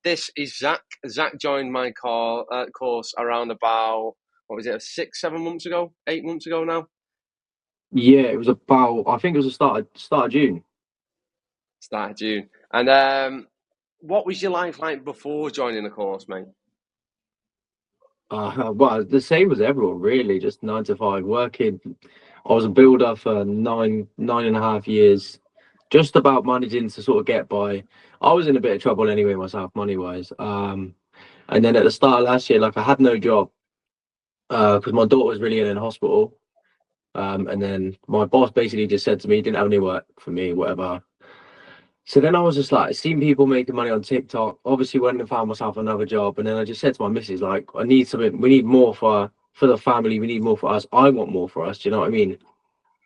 this is Zach. Zach joined my course around about, what was it, 6, 7 months ago, 8 months ago now? Yeah, it was about. I think it was the start of June. Start of June. And what was your life like before joining the course, mate? Well, the same as everyone, really. Just 9 to 5 working. I was a builder for 9.5 years, just about managing to sort of get by. I was in a bit of trouble anyway myself, money wise. And then at the start of last year, like I had no job because my daughter was really ill in hospital. And then my boss basically just said to me, he didn't have any work for me, whatever. So then I was just like, seeing people making money on TikTok. Obviously, went and found myself another job, and then I just said to my missus, like, I need something. We need more for the family. We need more for us. I want more for us. Do you know what I mean?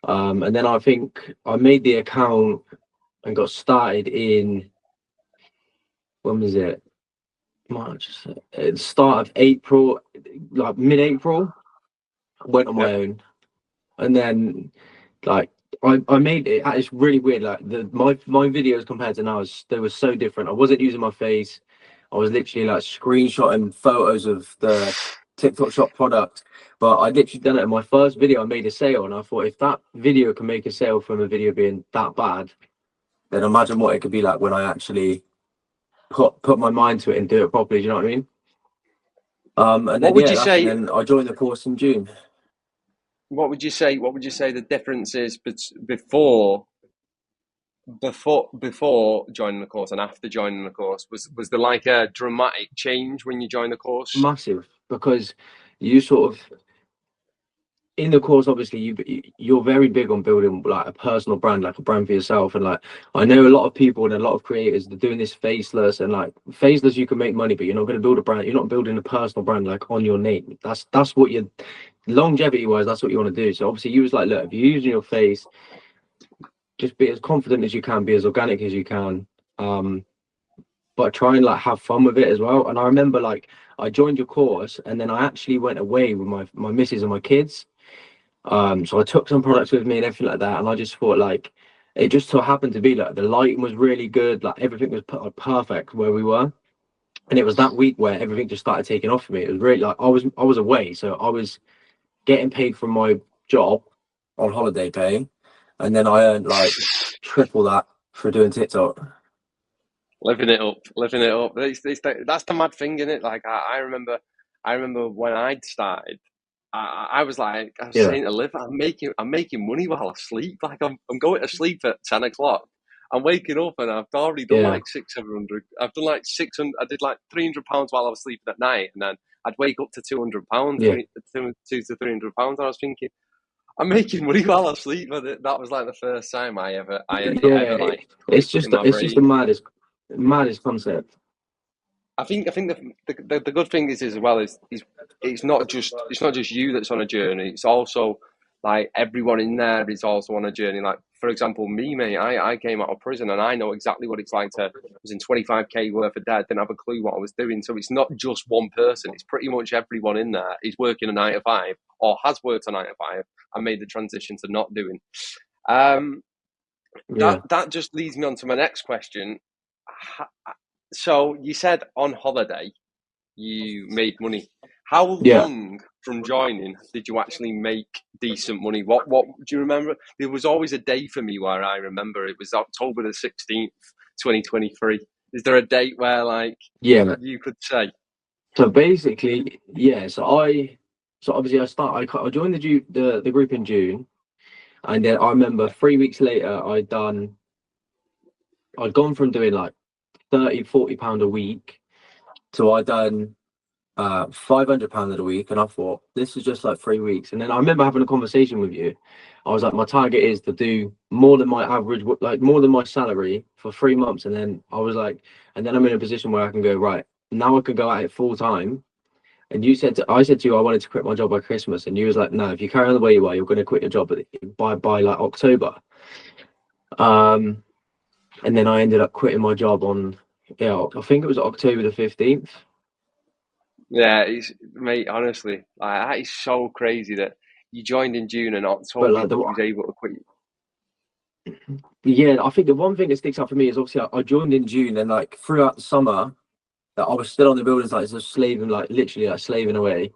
And then I think I made the account and got started in, when was it? March. At the start of April, like mid-April. Went on Yeah. my own, and then like I made it. It's really weird. Like my videos compared to now, they were so different. I wasn't using my face. I was literally like screenshotting photos of the TikTok shop product. But I literally done it in my first video. I made a sale, and I thought if that video can make a sale from a video being that bad, then imagine what it could be like when I actually put my mind to it and do it properly. Do you know what I mean? And What then would yeah, you that's and say? then I joined the course in June. What would you say? What would you say the difference is before joining the course and after joining the course? Was there like a dramatic change when you joined the course? Massive, because you sort of in the course, obviously you're very big on building like a personal brand, like a brand for yourself. And like I know a lot of people and a lot of creators, they're doing this faceless, and like faceless you can make money, but you're not going to build a brand. You're not building a personal brand like on your name. That's what you're, longevity wise, that's what you want to do. So obviously you was like, look, if you're using your face, just be as confident as you can, be as organic as you can. um but try and like have fun with it as well. And I remember like I joined your course, and then I actually went away with my missus and my kids. So I took some products with me and everything like that, and I just thought like it just so happened to be like the lighting was really good, like everything was perfect where we were, and it was that week where everything just started taking off for me. It was really like I was away, so I was getting paid from my job on holiday pay, and then I earned like triple that for doing TikTok. Living it up, living it up. That's the mad thing, isn't it? Like I remember when I'd started. I was like, I was Yeah, saying to Liv, I'm making money while I sleep. Like I'm going to sleep at 10 o'clock. I'm waking up and I've already done yeah, like 600, 700. I've done like 600. I did like £300 while I was sleeping at night, and then I'd wake up to £200, yeah, two to £300. I was thinking, I'm making money while I sleep. But that was like the first time I ever yeah. like It's clicked in just my it's just the brain. maddest concept. I think the good thing is as well is it's not just you that's on a journey. It's also like everyone in there is also on a journey. Like for example, me, mate, I came out of prison and I know exactly what it's like to was in 25k worth of debt, didn't have a clue what I was doing. So it's not just one person. It's pretty much everyone in there is working a 9 to 5 or has worked a 9 to 5 and made the transition to not doing. Um, that Yeah, that just leads me on to my next question. So you said on holiday you made money. How yeah. long from joining did you actually make decent money? What do you remember? There was always a day for me where I remember it was October the 16th, 2023. Is there a date where like Yeah, you could say, so basically, yeah. So obviously I joined the group in June, and then I remember yeah, 3 weeks later I'd gone from doing like 30, 40 pound a week to I done £500 a week, and I thought this is just like 3 weeks. And then I remember having a conversation with you. I was like, my target is to do more than my average, like more than my salary for 3 months, and then I was like, and then I'm in a position where I can go right now. I can go at it full time. And I said to you, I wanted to quit my job by Christmas, and you was like, no, if you carry on the way you are, you're going to quit your job by like October. Um, and then I ended up quitting my job on, yeah, I think it was October the 15th. yeah, it's mate. Honestly, like, that is so crazy that you joined in June and But October like you was able to quit. yeah, I think the one thing that sticks out for me is obviously I joined in June, and like throughout the summer, that I was still on the building site, just slaving, like literally like slaving away.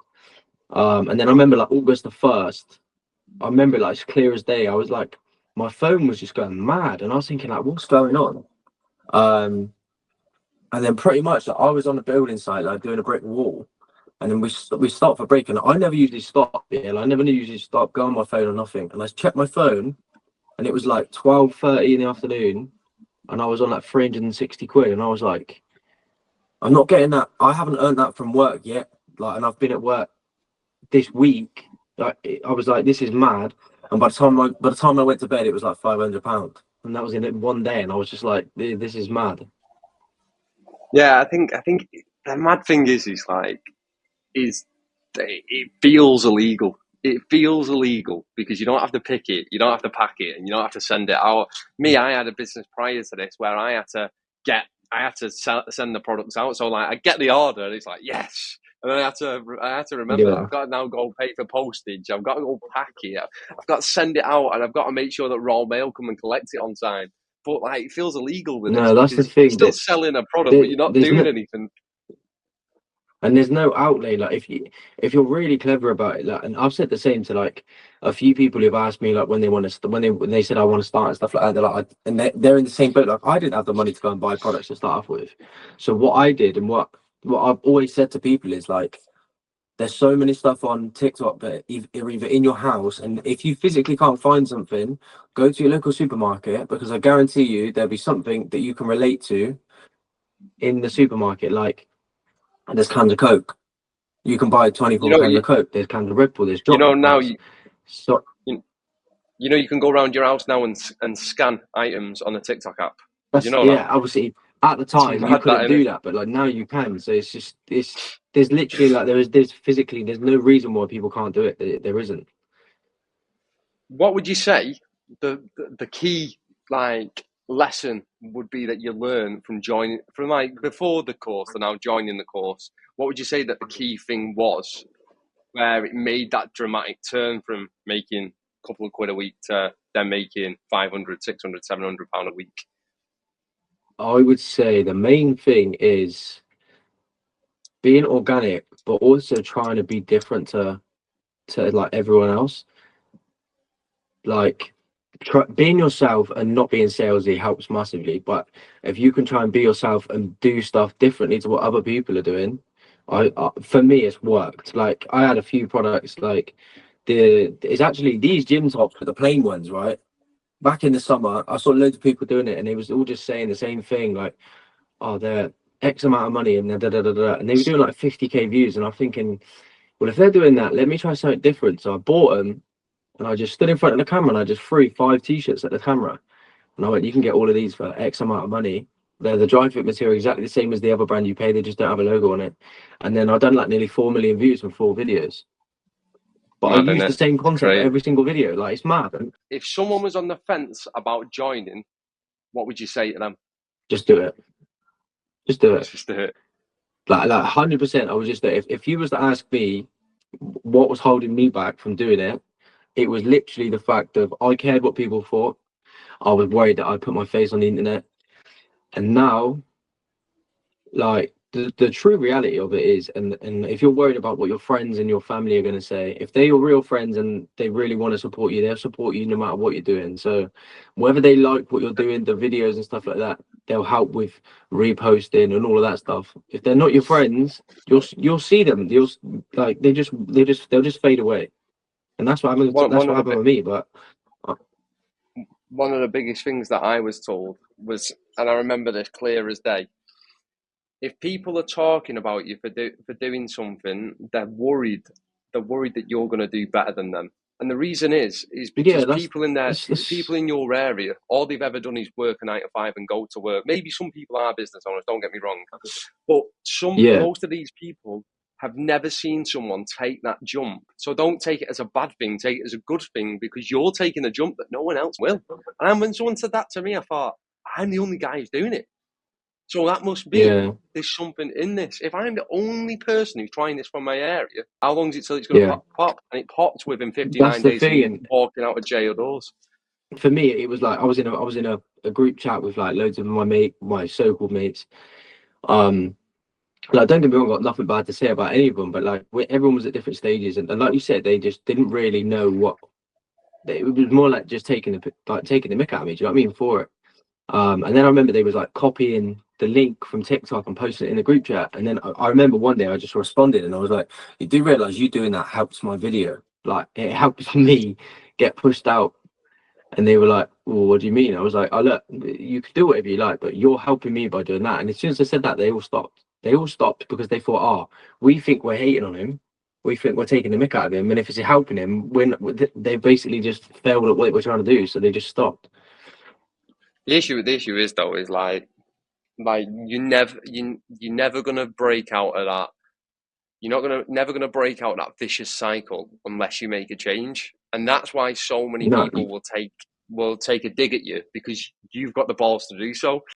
And then I remember like August the 1st, I remember like it's clear as day. I was like, my phone was just going mad, and I was thinking like, what's going on? Um, and then pretty much like, I was on the building site like doing a brick wall, and then we stopped for break, and I never usually stop. Yeah, like, I never usually stop, go on my phone or nothing. And I checked my phone, and it was like 12:30 in the afternoon, and I was on like 360 quid, and I was like, I'm not getting that. I haven't earned that from work yet. Like, and I've been at work this week. Like, I was like, this is mad. And by the time I went to bed, it was like £500, and that was in one day. And I was just like, this is mad. Yeah, I think the mad thing is like is it feels illegal. It feels illegal because you don't have to pick it, you don't have to pack it, and you don't have to send it out. Me, I had a business prior to this where I had to send the products out. So like, I get the order, and it's like yes, and then I had to remember that Yeah. I've got to now go pay for postage. I've got to go pack it. I've got to send it out, and I've got to make sure that Royal Mail come and collect it on time. But like, it feels illegal with this No, that's the because you're thing still that selling a product, but you're not there's doing no, anything. and there's no outlay. Like if you're really clever about it, like, and I've said the same to like a few people who've asked me like when they want to when they said I want to start and stuff like that. They're like, and they're in the same boat. Like I didn't have the money to go and buy products to start off with. So what I did and what I've always said to people is like, there's so many stuff on TikTok that are either in your house, and if you physically can't find something, go to your local supermarket, because I guarantee you there'll be something that you can relate to in the supermarket. Like, there's cans of Coke. You can buy You 24 know, cans of Coke. There's cans of Red Bull. There's you know chocolate now bars. So you, you know you can go around your house now and scan items on the TikTok app. Did you that's, know that? yeah. Obviously, at the It's time you mad that couldn't in do it. that, but like now you can. So it's just there's literally like there's physically there's no reason why people can't do it. There isn't. What would you say the key like lesson would be that you learn from joining from like before the course and now joining the course? What would you say that the key thing was where it made that dramatic turn from making a couple of quid a week to then making 500, 600, £700 a week? I would say the main thing is being organic, but also trying to be different to like everyone else. Like being yourself and not being salesy helps massively. But if you can try and be yourself and do stuff differently to what other people are doing, I for me it's worked. Like I had a few products like it's actually these gym tops, the plain ones, right? Back in the summer, I saw loads of people doing it, and they was all just saying the same thing, like, "Oh, they're X amount of money," and da da da da, and they were doing like 50K views, and I'm thinking, well, if they're doing that, let me try something different. So I bought them, and I just stood in front of the camera, and I just threw 5 t-shirts at the camera, and I went, "You can get all of these for X amount of money. They're the dry fit material, exactly the same as the other brand you pay. They just don't have a logo on it." And then I've done like nearly 4 million views from 4 videos. But I Mad, use the innit? same concept for Crazy. every single video. Like it's mad. And If someone was on the fence about joining, what would you say to them? just do it. Just do it. Just to Like 100%. I was just there. If you was to ask me what was holding me back from doing it, it was literally the fact of I cared what people thought. I was worried that I put my face on the internet, and now, like the true reality of it is, and if you're worried about what your friends and your family are going to say, if they're your real friends and they really want to support you, they'll support you no matter what you're doing. So whether they like what you're doing, the videos and stuff like that, they'll help with reposting and all of that stuff. If they're not your friends, you'll see them. You'll like they'll just fade away, and that's what happened. That's one what of the happened with me. But one of the biggest things that I was told was, and I remember this clear as day. If people are talking about you for doing something, they're worried. They're worried that you're going to do better than them. And the reason is yeah, because people in your area, all they've ever done is work a 9 to 5 and go to work. Maybe some people are business owners. Don't get me wrong, but yeah. most of these people have never seen someone take that jump. So don't take it as a bad thing. Take it as a good thing because you're taking a jump that no one else will. And when someone said that to me, I thought, I'm the only guy who's doing it. So that must be Yeah, there's something in this. If I'm the only person who's trying this from my area, how long is it till it's going to yeah. pop? And it popped within That's 59 the days of thing, me and walking out of jail doors. for me, it was like I was in a group chat with like loads of my so-called mates. Um, Like, don't get me wrong, I've got nothing bad to say about any of them, but like everyone was at different stages, and like you said, they just didn't really know what. It was more like just taking the mick out of me. Do you know what I mean? For it. And then I remember they was like copying the link from TikTok and posting it in the group chat. And then I remember one day I just responded and I was like, "You do realize you doing that helps my video? Like, it helps me get pushed out." And they were like, "Well, what do you mean?" I was like, "Oh, look, you can do whatever you like, but you're helping me by doing that." And as soon as I said that, they all stopped. They all stopped because they thought, "Oh, we think we're hating on him. We think we're taking the mick out of him. And if it's helping him, they basically just failed at what we're trying to do. So they just stopped." The issue is though is like you're never gonna break out of that. You're not gonna never gonna break out that vicious cycle unless you make a change, and that's why so many No, people will take a dig at you because you've got the balls to do so.